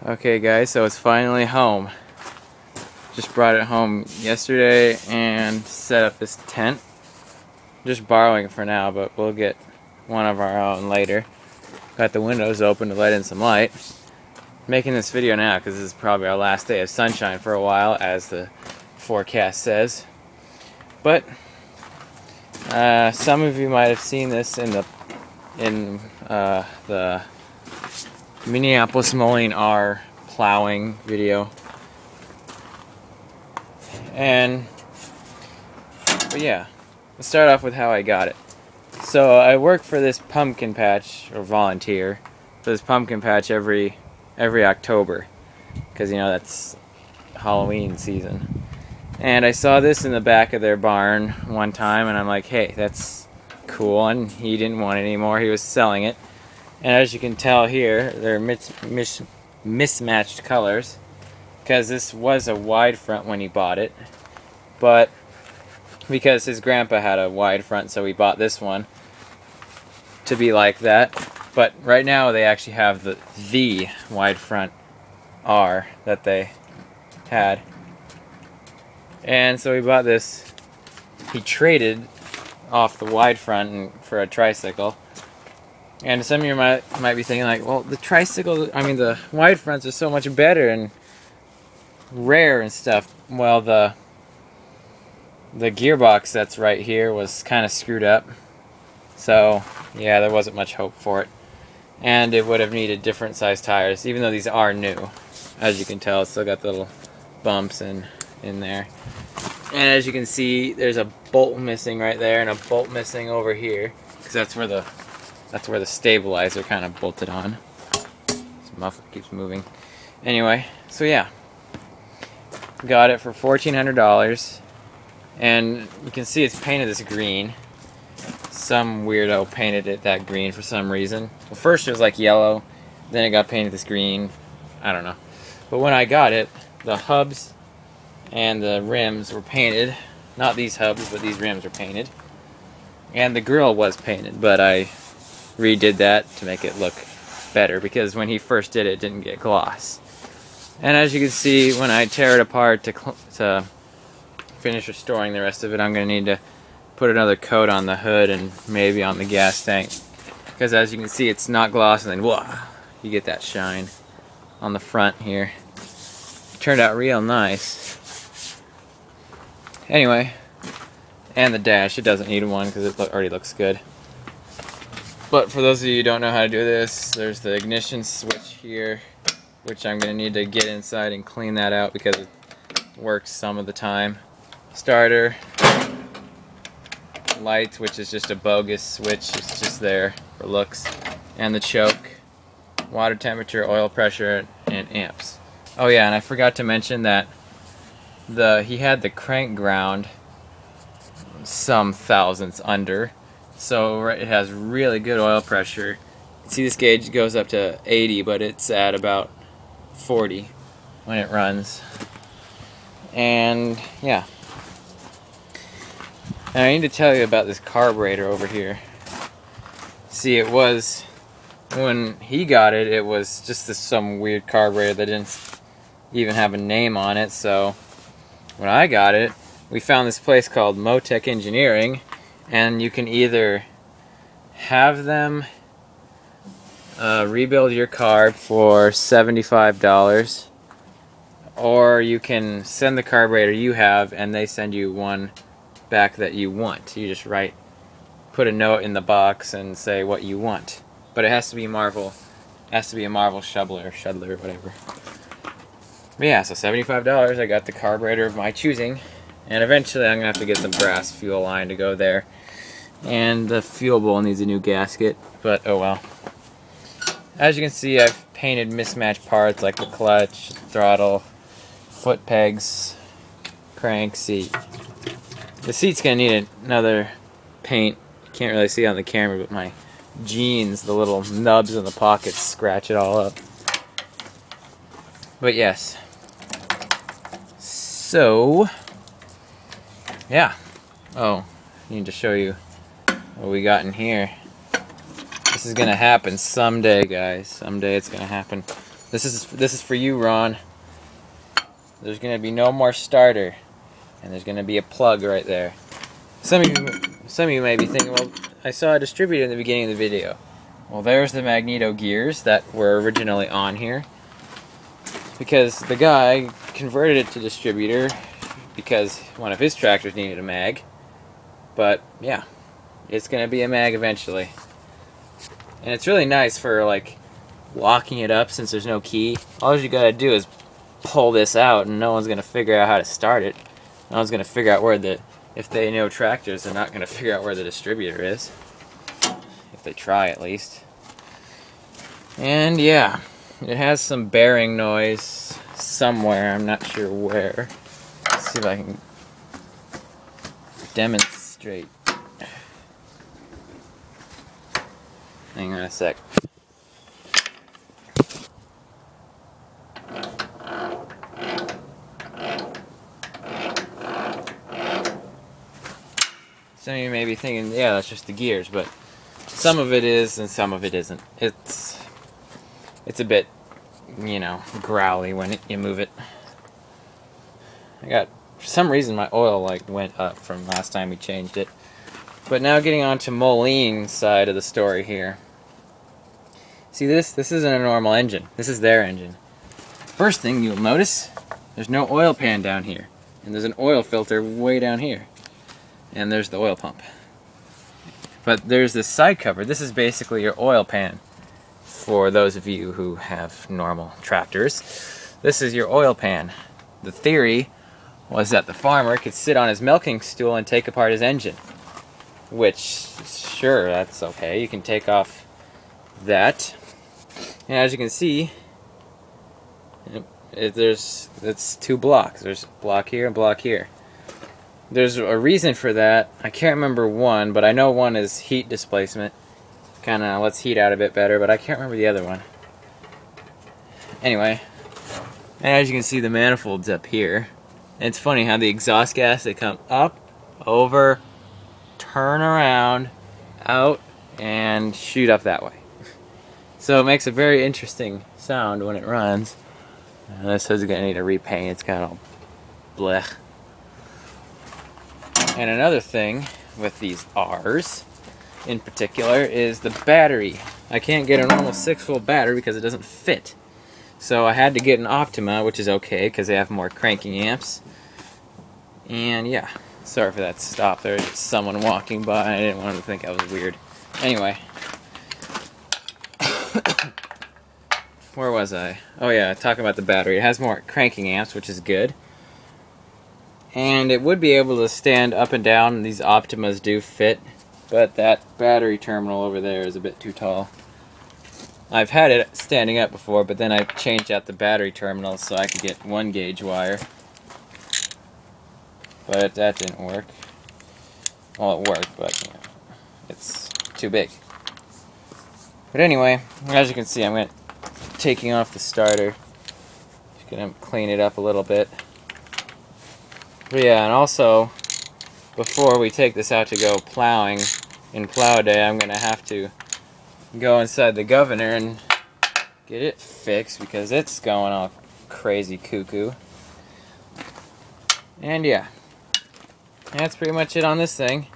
Okay guys, so it's finally home. Just brought it home yesterday and set up this tent. Just borrowing it for now, but we'll get one of our own later. Got the windows open to let in some light. Making this video now because this is probably our last day of sunshine for a while, as the forecast says. But some of you might have seen this in the Minneapolis Moline R plowing video. But yeah, let's start off with how I got it. So I work for this pumpkin patch, or volunteer for this pumpkin patch every October, because you know that's Halloween season. And I saw this in the back of their barn one time, and I'm like, hey, that's cool. And he didn't want it anymore. He was selling it. And as you can tell here, they're mismatched colors, because this was a wide front when he bought it. But because his grandpa had a wide front, so he bought this one to be like that. But right now they actually have the wide front R that they had. And so he bought this. He traded off the wide front for a tricycle. And some of you might be thinking like, well, the wide fronts are so much better and rare and stuff. Well, the gearbox that's right here was kind of screwed up. So yeah, there wasn't much hope for it. And it would have needed different size tires, even though these are new. As you can tell, it's still got the little bumps in there. And as you can see, there's a bolt missing right there and a bolt missing over here, because that's where the stabilizer kind of bolted on. This muffler keeps moving. Anyway, so yeah, got it for $1,400, and you can see it's painted this green. Some weirdo painted it that green for some reason. Well, first it was like yellow, then it got painted this green. I don't know. But when I got it, the hubs and the rims were painted. Not these hubs, but these rims were painted. And the grill was painted, but I redid that to make it look better, because when he first did it, it didn't get gloss. And as you can see, when I tear it apart to finish restoring the rest of it, I'm going to need to put another coat on the hood and maybe on the gas tank, because as you can see, it's not gloss, and then whoa, you get that shine on the front here. It turned out real nice. Anyway, and the dash, it doesn't need one because it already looks good. But for those of you who don't know how to do this, there's the ignition switch here, which I'm going to need to get inside and clean that out because it works some of the time. Starter, lights, which is just a bogus switch, it's just there for looks, and the choke, water temperature, oil pressure, and amps. Oh yeah, and I forgot to mention that he had the crank ground some thousandths under, so it has really good oil pressure. See, this gauge goes up to 80, but it's at about 40 when it runs. And yeah. And I need to tell you about this carburetor over here. See, it was, when he got it, it was just some weird carburetor that didn't even have a name on it. So when I got it, we found this place called Motec Engineering, and you can either have them rebuild your carb for $75, or you can send the carburetor you have and they send you one back that you want. You just put a note in the box and say what you want. But it has to be Marvel. It has to be a Marvel Shudler, whatever. But yeah, so $75, I got the carburetor of my choosing. And eventually I'm going to have to get some brass fuel line to go there. And the fuel bowl needs a new gasket, but oh well. As you can see, I've painted mismatched parts like the clutch, throttle, foot pegs, crank, seat. The seat's going to need another paint. You can't really see it on the camera, but my jeans, the little nubs in the pockets, scratch it all up. But yes. So, yeah. Oh, I need to show you what we got in here. This is gonna happen someday, guys. Someday it's gonna happen. This is for you, Ron. There's going to be no more starter, and there's going to be a plug right there. Some of you may be thinking, well, I saw a distributor in the beginning of the video. Well, there's the magneto gears that were originally on here, because the guy converted it to distributor because one of his tractors needed a mag. But yeah, it's going to be a mag eventually. And it's really nice for like locking it up since there's no key. All you got to do is pull this out and no one's going to figure out how to start it. No one's going to figure out where if they know tractors, they're not going to figure out where the distributor is. If they try, at least. And yeah, it has some bearing noise somewhere. I'm not sure where. Let's see if I can demonstrate. Hang on a sec. Some of you may be thinking, yeah, that's just the gears, but some of it is and some of it isn't. It's a bit, you know, growly when you move it. For some reason my oil like went up from last time we changed it. But now getting on to Moline's side of the story here. See, this isn't a normal engine. This is their engine. First thing you'll notice, there's no oil pan down here. And there's an oil filter way down here. And there's the oil pump. But there's this side cover. This is basically your oil pan for those of you who have normal tractors. This is your oil pan. The theory was that the farmer could sit on his milking stool and take apart his engine. Which, sure, that's okay. You can take off that. And as you can see, it's two blocks. There's a block here and a block here. There's a reason for that. I can't remember one, but I know one is heat displacement. Kind of lets heat out a bit better, but I can't remember the other one. Anyway, and as you can see, the manifold's up here. And it's funny how the exhaust gas, they come up, over, turn around, out, and shoot up that way. So it makes a very interesting sound when it runs. This is going to need a repaint. It's kind of blech. And another thing with these R's in particular is the battery. I can't get a normal 6-volt battery because it doesn't fit. So I had to get an Optima, which is okay because they have more cranking amps. And yeah, sorry for that stop. There's someone walking by. I didn't want to think I was weird. Anyway. Where was I? Oh yeah, talking about the battery. It has more cranking amps, which is good. And it would be able to stand up and down. These Optimas do fit, but that battery terminal over there is a bit too tall. I've had it standing up before, but then I changed out the battery terminal so I could get 1 gauge wire. But that didn't work. Well, it worked, but you know, it's too big. But anyway, as you can see, I'm taking off the starter. Just gonna clean it up a little bit. But yeah, and also, before we take this out to go plowing in plow day, I'm gonna have to go inside the governor and get it fixed because it's going all crazy cuckoo. And yeah, that's pretty much it on this thing.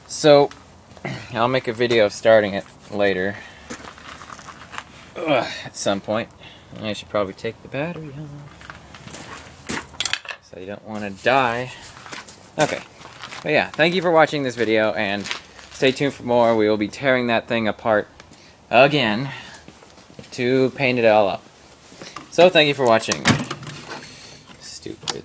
So, I'll make a video of starting it later. At some point. I should probably take the battery off. So you don't want to die. Okay. But yeah, thank you for watching this video, and stay tuned for more. We will be tearing that thing apart again to paint it all up. So thank you for watching. Stupid.